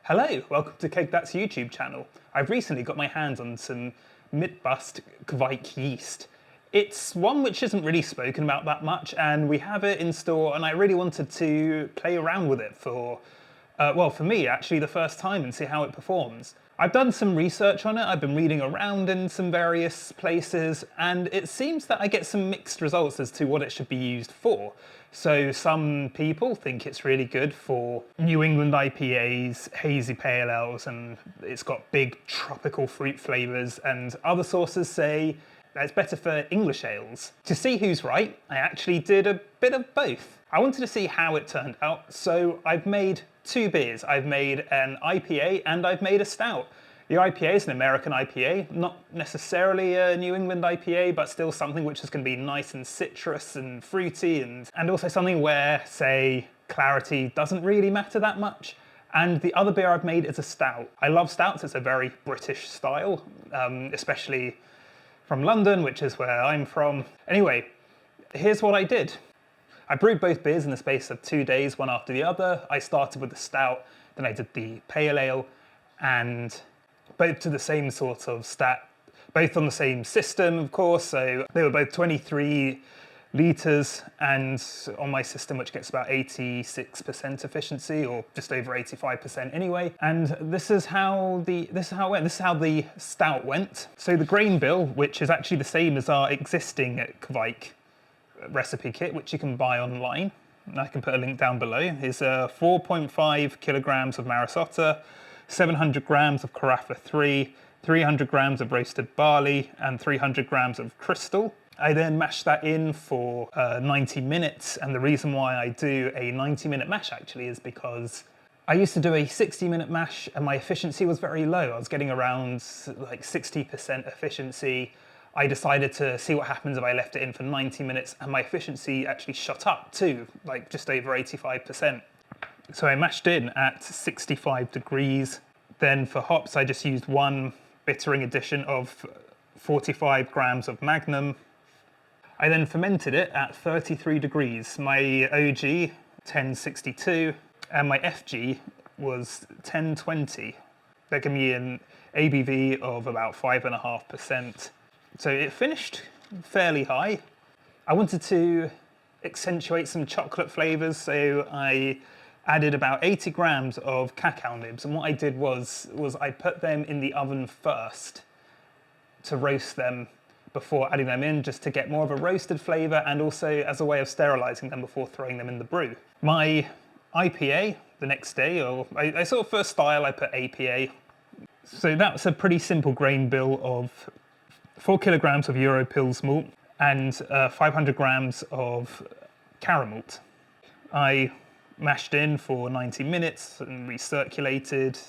Hello, welcome to That's YouTube channel. I've recently got my hands on some Midbust kveik yeast. It's one which isn't really spoken about that much, and we have it in store, and I really wanted to play around with it for, well, for me actually the first time and see how it performs. I've done some research on it, I've been reading around in some various places, and it seems that I get some mixed results as to what it should be used for. So some people think it's really good for New England IPAs, hazy pale ales, and it's got big tropical fruit flavours, and other sources say that it's better for English ales. To see who's right, I actually did a bit of both. I wanted to see how it turned out, so I've made two beers. I've made an IPA and I've made a stout. The IPA is an American IPA, not necessarily a New England IPA, but still something which is going to be nice and citrus and fruity, and also something where, say, clarity doesn't really matter that much. And the other beer I've made is a stout. I love stouts, it's a very British style, especially from London, which is where I'm from. Anyway, here's what I did. I brewed both beers in the space of 2 days, one after the other. I started with the stout, then I did the pale ale, and both to the same sort of stat, both on the same system, of course. So they were both 23 litres, and on my system, which gets about 86% efficiency, or just over 85% anyway. And this is how it went. This is how the stout went. So the grain bill, which is actually the same as our existing kveik recipe kit, which you can buy online, and I can put a link down below, is 4.5 kilograms of Maris Otter, 700 grams of Carafa 3, 300 grams of roasted barley, and 300 grams of crystal. I then mash that in for 90 minutes, and the reason why I do a 90-minute mash actually is because I used to do a 60-minute mash and my efficiency was very low. I was getting around like 60% efficiency. I decided to see what happens if I left it in for 90 minutes, and my efficiency actually shot up to like just over 85%. So I mashed in at 65 degrees. Then for hops, I just used one bittering addition of 45 grams of Magnum. I then fermented it at 33 degrees. My OG, 1062, and my FG was 1020. That gave me an ABV of about 5.5%. So it finished fairly high. I wanted to accentuate some chocolate flavors, so I added about 80 grams of cacao nibs, and what I did was I put them in the oven first to roast them before adding them in, just to get more of a roasted flavor, and also as a way of sterilizing them before throwing them in the brew. My IPA the next day, or I sort of first style, I put APA. So that's a pretty simple grain bill of 4 kilograms of Euro Pils malt and 500 grams of caramel malt. I mashed in for 90 minutes and recirculated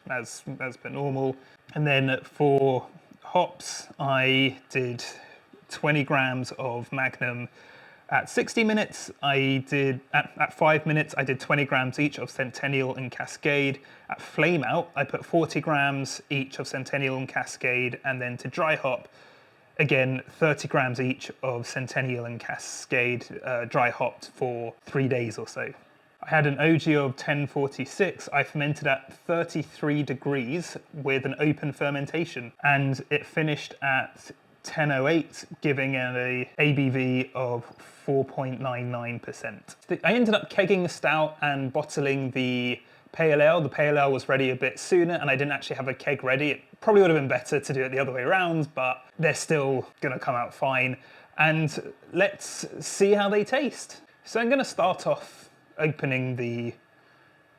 as per normal. And then for hops, I did 20 grams of Magnum at 60 minutes. I did, at 5 minutes, I did 20 grams each of Centennial and Cascade. At flame out, I put 40 grams each of Centennial and Cascade, and then to dry hop, again, 30 grams each of Centennial and Cascade dry hopped for 3 days or so. I had an OG of 1046. I fermented at 33 degrees with an open fermentation, and it finished at 1008, giving an ABV of 4.99%. I ended up kegging the stout and bottling the pale ale. The pale ale was ready a bit sooner, and I didn't actually have a keg ready. It probably would have been better to do it the other way around, but they're still gonna come out fine. And let's see how they taste. So I'm gonna start off opening the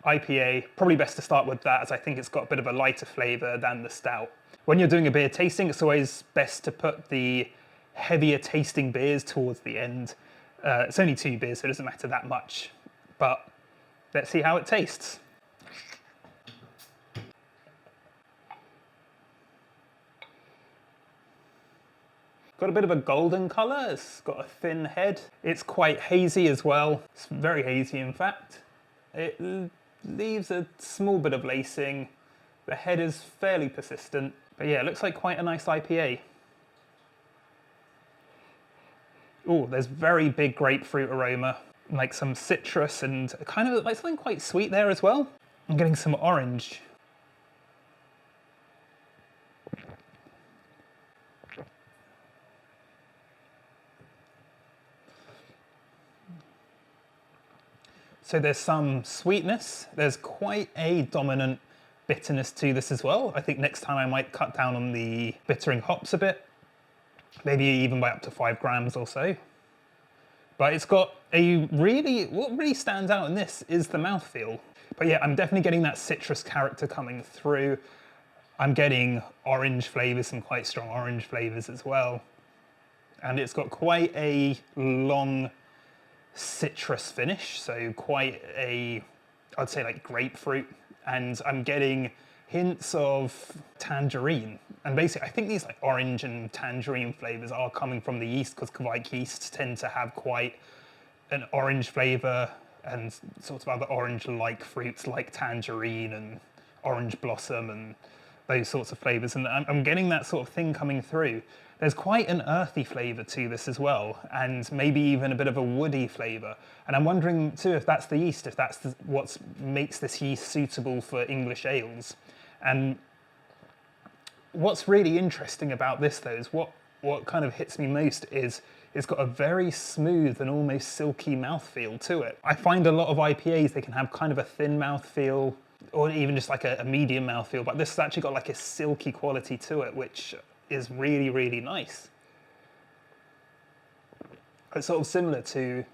IPA. Probably best to start with that, as I think it's got a bit of a lighter flavor than the stout. When you're doing a beer tasting, it's always best to put the heavier tasting beers towards the end. It's only 2 beers, so it doesn't matter that much, but let's see how it tastes. Got a bit of a golden colour, it's got a thin head. It's quite hazy as well. It's very hazy, in fact. It leaves a small bit of lacing. The head is fairly persistent. But yeah, it looks like quite a nice IPA. Oh, there's very big grapefruit aroma, like some citrus and kind of like something quite sweet there as well. I'm getting some orange So there's some sweetness, there's quite a dominant bitterness to this as well. I think next time I might cut down on the bittering hops a bit, maybe even by up to 5 grams or so. But it's got a what really stands out in this is the mouthfeel. But yeah, I'm definitely getting that citrus character coming through. I'm getting orange flavors, some quite strong orange flavors as well. And it's got quite a long citrus finish, so quite a, I'd say like grapefruit. And I'm getting hints of tangerine. And basically, I think these like orange and tangerine flavors are coming from the yeast, because kveik yeasts tend to have quite an orange flavor and sort of other orange-like fruits like tangerine and orange blossom and those sorts of flavors. And I'm getting that sort of thing coming through. There's quite an earthy flavor to this as well, and maybe even a bit of a woody flavor. And I'm wondering too if that's the yeast, if that's what makes this yeast suitable for English ales. And what's really interesting about this though is what kind of hits me most is it's got a very smooth and almost silky mouthfeel to it. I find a lot of IPAs, they can have kind of a thin mouthfeel or even just like a medium mouthfeel, but this has actually got like a silky quality to it, which is really, really nice. It's sort of similar to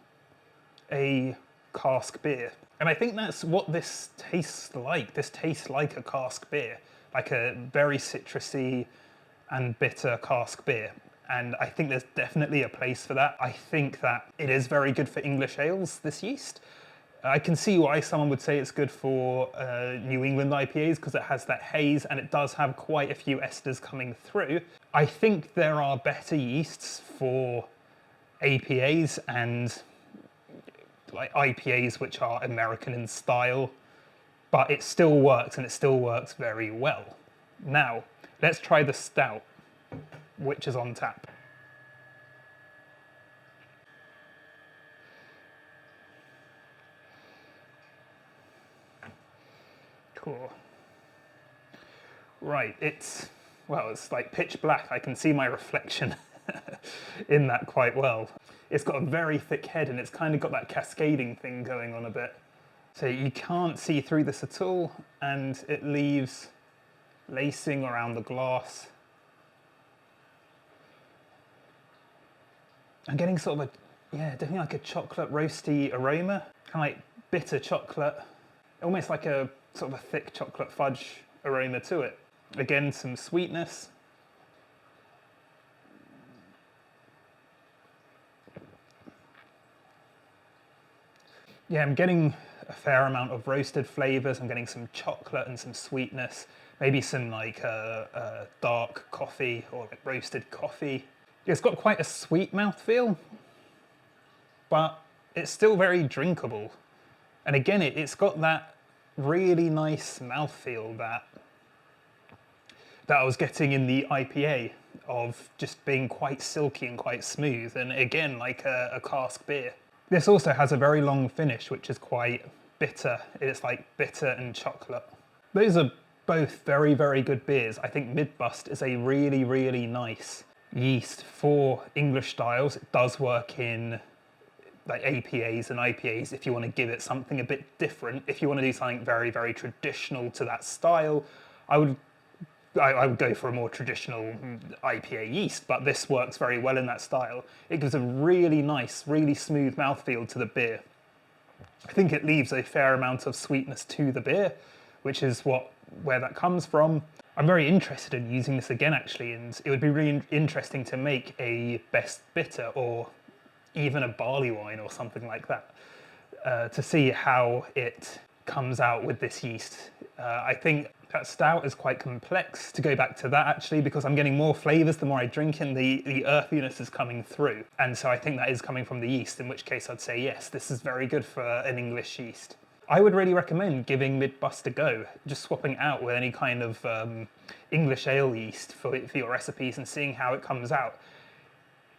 a cask beer. And I think that's what this tastes like. This tastes like a cask beer, like a very citrusy and bitter cask beer. And I think there's definitely a place for that. I think that it is very good for English ales, this yeast. I can see why someone would say it's good for New England IPAs, because it has that haze and it does have quite a few esters coming through. I think there are better yeasts for APAs and like IPAs which are American in style, but it still works and it still works very well. Now, let's try the Stout, which is on tap. Cool. Right, it's like pitch black. I can see my reflection in that quite well. It's got a very thick head and it's kind of got that cascading thing going on a bit. So you can't see through this at all, and it leaves lacing around the glass. I'm getting sort of definitely like a chocolate roasty aroma, kind of like bitter chocolate, almost like a sort of a thick chocolate fudge aroma to it. Again, some sweetness. Yeah, I'm getting a fair amount of roasted flavors. I'm getting some chocolate and some sweetness, maybe some like dark coffee or like roasted coffee. It's got quite a sweet mouthfeel, but it's still very drinkable. And again, it's got that really nice mouthfeel that I was getting in the IPA, of just being quite silky and quite smooth, and again, like a cask beer. This also has a very long finish, which is quite bitter. It's like bitter and chocolate. Those are both very, very good beers. I think Midbust is a really, really nice yeast for English styles. It does work in like APAs and IPAs if you want to give it something a bit different. If you want to do something very, very traditional to that style, I would go for a more traditional IPA yeast, but this works very well in that style. It gives a really nice, really smooth mouthfeel to the beer. I think it leaves a fair amount of sweetness to the beer, which is where that comes from. I'm very interested in using this again, actually, and it would be really interesting to make a best bitter or even a barley wine or something like that, to see how it comes out with this yeast. I think that Stout is quite complex, to go back to that actually, because I'm getting more flavours the more I drink, and the earthiness is coming through. And so I think that is coming from the yeast, in which case I'd say yes, this is very good for an English yeast. I would really recommend giving Midbust a go, just swapping out with any kind of English ale yeast for your recipes and seeing how it comes out.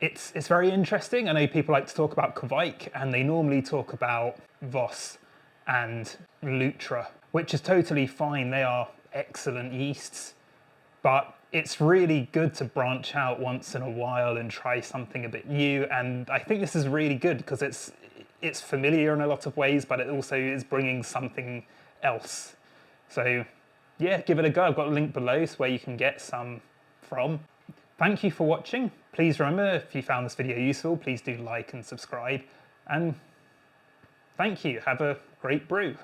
It's very interesting. I know people like to talk about kveik, and they normally talk about Voss and Lutra, which is totally fine. They are excellent yeasts, but it's really good to branch out once in a while and try something a bit new. And I think this is really good because it's familiar in a lot of ways, but it also is bringing something else. So yeah, give it a go. I've got a link below where you can get some from. Thank you for watching. Please remember, if you found this video useful, please do like and subscribe. And thank you. Have a great brew.